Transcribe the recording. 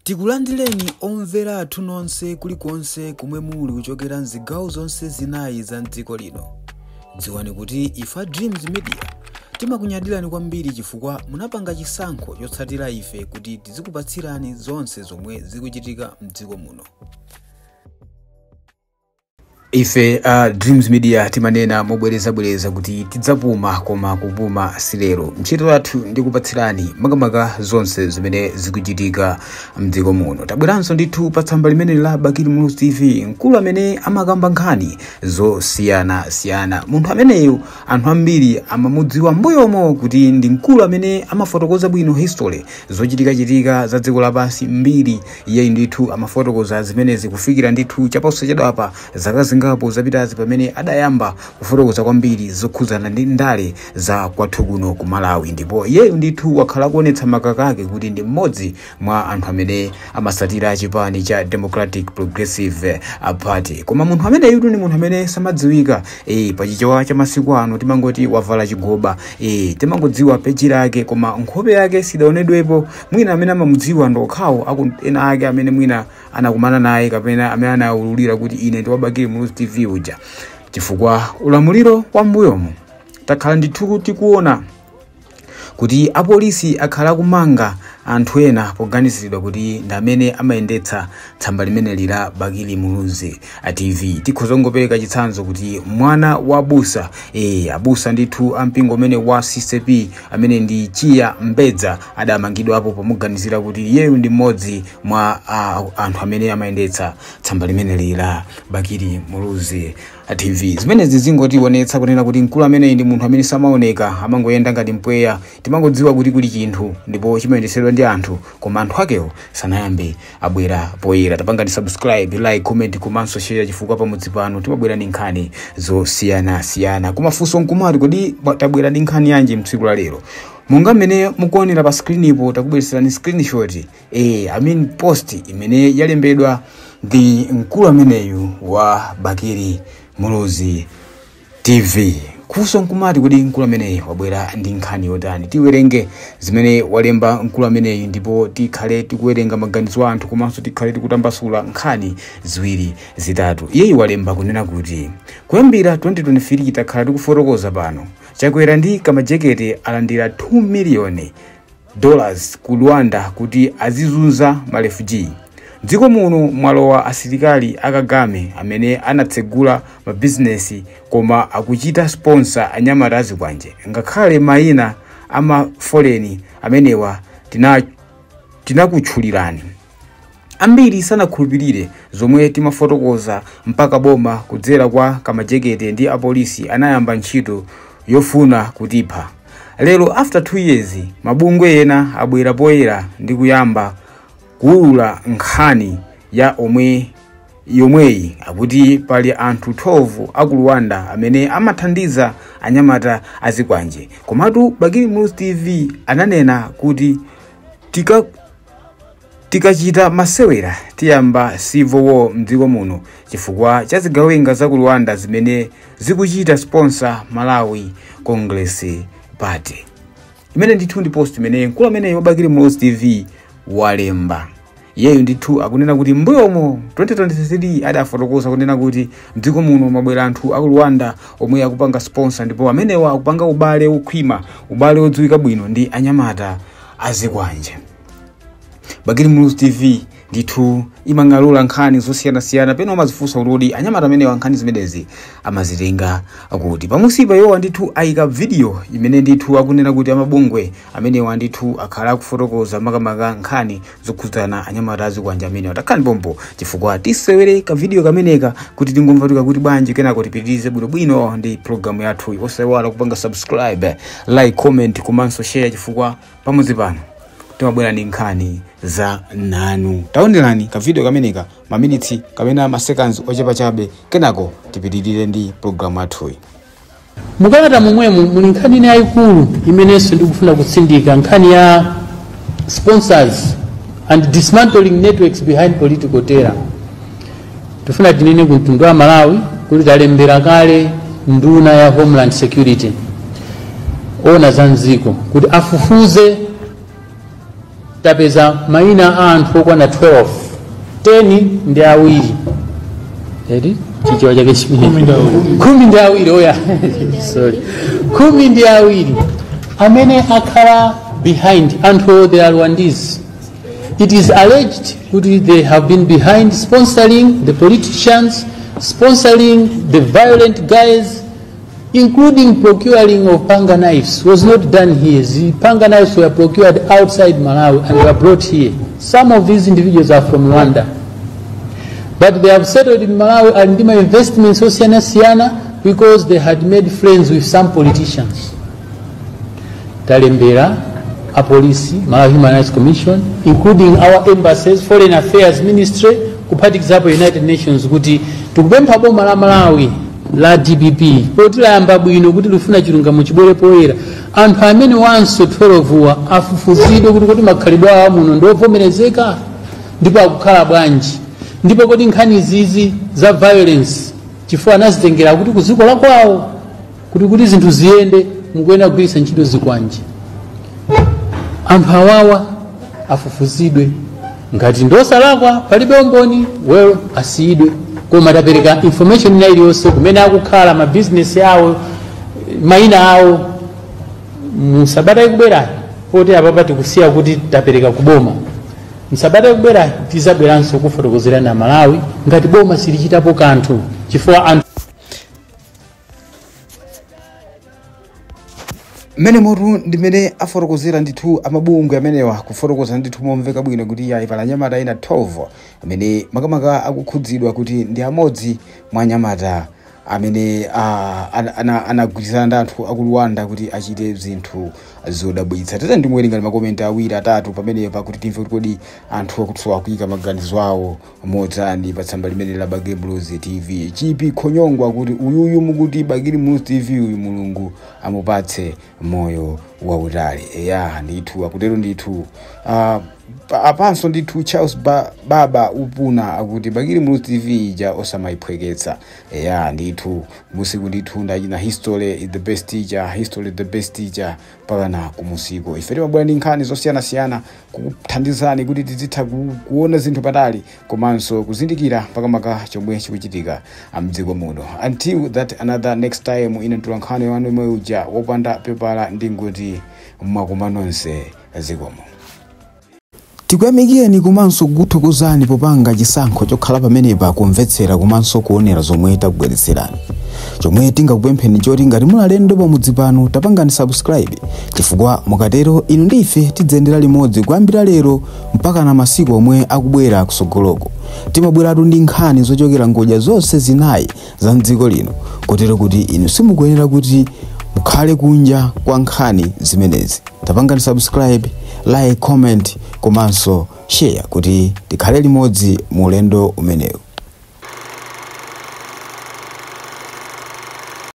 Tikulandireni omvera athu nonse kulikonse kumwe muli kuchokera mzigawo zonse zinayi za mdziko lino. Dziwani kuti ife Dreams Media timakunyadirani kwambiri chifukwa munapanga chisankho chotsatira ife kuti tizikupatsirani zonse zomwe zikuchitika mdziko muno. Ife Dreams Media timanena mobwereza kuti tidzapuma koma kupuma silero. Ntchito yathu ndi kupatsirani makamaka zonse zimene zikuchitika mdziko muno. Tabweranso ndithu pa tsamba limene la Bakili News TV, mkulu amene amakamba nkhani zosiyana. Munthu ameneyo anthu ambiri amamudziwa mbuyomo kuti ndi mkulu amene amafotokoza bwino history zochitika za dziko lapansi mbiri. Iye ndithu amafotokoza zimene zikufikira ndithu chaponso chadapa zakazingapo zapitazi pamene adayamba kufotokoza kwambiri zokhuzana ndi ndale za kwathu kuno ku Malawi, ndipo iye ndithu wakhala kuonetsa makaka ake kuti ndi mmodzi mwa anthu amene amasatira chipani cha Democratic Progressive Party. Koma munthu amene yutu ni munthu amene samadziwika pachichewa cha masiku ano timangoti wavala chigoba. Timangodziwa peji lake koma nkhope yake sidaonedwepo. Mwina amene amamudziwa ndokhawo ena ake amene mwina anakumana naye kapena amene anaululira kuti ine ndi wa Bakili News TV uja. Chifukwa ulamuliro wa mbuyomo takhala ndithu tikuona kuti apolisi akhala kumanga anthu ena poganiziridwa kuti ndi amene amayendetsa tsamba limene lila Bakili News TV. Tikhozongopereka chitsanzo kuti mwana wa abusa abusa ndithu ampingo amene wa CCP amene ndi Chiya Mbedza adamangidwapo pomuganizira kuti iyeyu ndi mmodzi mwa anthu amene amayendetsa tsamba limene lila Bakili News TV. Zimene zizingotionetsa kunena kuti mkulu amene ndi munthu amene samaoneka, amangoyenda ngati mpweya. Timangodziwa kuti kuli chinthu ndipo chimayendesedwa ndi anthu, koma anthu akewo sanayambe abwera poyera. Tapanga subscribe, like, comment komanso share chifukwa pamudzi pano timabwera ndi nkhani zosiyana. Kumafunso nkumati kodi tabwera ndi nkhani yanji mtsiku la lero. Monga mmene mukuonera pa screen ipo takubweretserani screenshot post imene yalembedwa ndi mkulu ameneyu wa Bakili News TV. Kufunso nkumati kodi mkulu ameneyu wabwera ndi nkhani yotani. Tiwerenge zimene walemba mkulu ameneyu ndipo tikhale tikuwerenga maganizo anthu komanso tikhale tikutambasula nkhani ziwiri zitatu. Iye walemba kunena kuti kuyambira 2023 takhala tikufotokoza pano chakwera ndi kamajekete alandira $2 million ku Rwanda kuti azizunza marefugee. Dziko muno mwalowa asilikali akagame amene anatsegula mabizinesi koma akuchita sponsor anyamata azikwanje. Ngakhale mayina ama foreign amenewa tinakutchulirani. Ambiri sanakhulupirire zomwe timafotokoza mpaka boma kudzera kwa kamajekete ndi apolisi anayamba ntchito yofuna kutipha. Lero after 2 years mabungwe ena abwera poyera ndi kuyamba kuulula nkhani ya yomweyi akuti pali anthu 12 aku Rwanda amene amathandiza anyamata azikwanje. Komatu Bakili News TV ananena kuti tikachita masewera tiyamba civil war mdziko muno chifukwa cha zigawenga za ku Rwanda zimene zikuchita sponsor Malawi Congress Party. Imene ndithu ndi post imene mkulu amene wa Bakili News TV walemba. Yeyo ndithu akunena kuti mbuyomo 2023 adafotokoza kunena kuti mdziko muno mabwera anthu aku Rwanda omwe akupanga sponsor ndipo amenewa akupanga ubale ukhwima, ubale odziwika bwino ndi anyamata azikwanje. Bakili News TV ndithu imangalula nkhani zosiyana pena amazifunsa kuti anyamata amene nkhani zimenezi amazitenga akuti. Pamusipa yowa ndithu ayika video imene ndithu akunena kuti amabungwe amenewa ndithu akhala akufotokoza makamaka nkhani zokhuzana anyamata azikwanje amene atakhala pompo chifukwa tisewere ka video kameneka kuti tingomva kuti bwanji kenako tipitirize bwino ndi program yathu. Osaiwala kupanga subscribe, like, comment komanso share chifukwa pamudzi pano timabwera ndi nkhani za nanu. Taonderani ka video kameneka maminitsi kapena maseconds ochepa chabe kenako tipitirire ndi program yathu. Mukalata momwemo muli nkhani yayikulu imenenso ndikufuna kutsindika, nkhani ya sponsors and dismantling networks behind political terror. Tufuna tinene ku mtundu wa Malawi kuti talembera kale nduna ya Homeland Security ona za nziko kuti afufuze tapeza mayina a anthu okwana 12, 10 ndi awiri edi chichiwa chake chimene 10 ndi awiri oya sorry 10 ndi awiri amene akhala behind anthu the Rwandese. It is alleged that they have been behind sponsoring the politicians, sponsoring the violent guys, including procuring of panga knives. Was not done here. The panga knives were procured outside Malawi and were brought here. Some of these individuals are from Rwanda, but they have settled in Malawi and did my investments Siana because they had made friends with some politicians. Talembera, a police, Malawi Human Rights Commission, including our embassies, Foreign Affairs Ministry, kuphatikizapo United Nations kuti tukupempha boma la Malawi la DPP poti layamba bwino kuti lifuna chilungamo chibwere poyera anthu amene wanso 12 afufuzidwe kuti makhalidwe awo muno ndovomerezeka ndipo akukhala bwanji, ndipo kodi nkhani zizi za violence chifukwa anazitengera kuti kuziko la kwawo kuti zinthu ziyende mukuyenera kugwiritsa ntchito zikwanji. Anthu awawa afufuzidwe, ngati ndosalakwa palibe umboni well asiyidwe, koma tapereka information ina iliyonse kumene akukhala ma business yawo mayina awo msabata ikubwerayi poti apapa tikusiya kuti tapereka kuboma. Msabata ikubwerayi tizabweranso kufotokozerana na Malawi ngati boma silichitapo kanthu chifukwa anthu mene mutu ndimene afotokozera ndithu amabungwe amenewa kufotokoza ndithu momveka bwino kuti ya ipala anyamata ina 12 amene makamaka akukhudzidwa kuti ndi amodzi mwa anyamata amene anagwirizana ndi anthu aku Rwanda kuti achite zinthu zodabwitsa. Tete ndimwerenga makomenti awiri atatu pamenepa kuti timve kuti kodi anthu akutsowa kuyika maganizo awo motani pa tsamba limene la Bagiri Blues TV. Chipi Khonyongwa kuti uyuyu mukuti Bagiri Blues TV uyu Mulungu amupatse moyo wautali. Ya ndithu akutero ndithu apanso ndithu Charles Baba upuna akuti Bagiri Blues TV ija osamayiphweketsa. Ya ndithu musiku ndithu ndachina history is the best teacher, history is the best teacher pakana kumusiko. Ife timabwera ndi nkhani zosiyana-siyana kuthandizani kuti tizitha kuona zinthu patali komanso kuzindikira pakamaka chomwe chikuchitika mdziko muno. Until that another next time ine tulankhani wanu imwe uja wopanda pepala ndingoti mwakoma nonse zikomo. Tikuyamikeni komanso kuthokozani popanga chisankho chokhala pamenepa kumvetsera komanso kuonera zomwe takubweretserani. Chomwe tingakupempheni choti ngati mulalendo pamudzi pano tapangani subscribe chifukwa mukatero inu ndife tidzendera limodzi kuyambira lero mpaka na masiku omwe akubwera kusogoloko. Timabweratu ndi nkhani zochokera ngodya zonse zinayi za mdziko lino kotero kuti inu simukuyenera kuti mukhale kunja kwa nkhani zimenezi. Tapangani subscribe, like, comment komanso share kuti tikhale limodzi mu ulendo umenewu.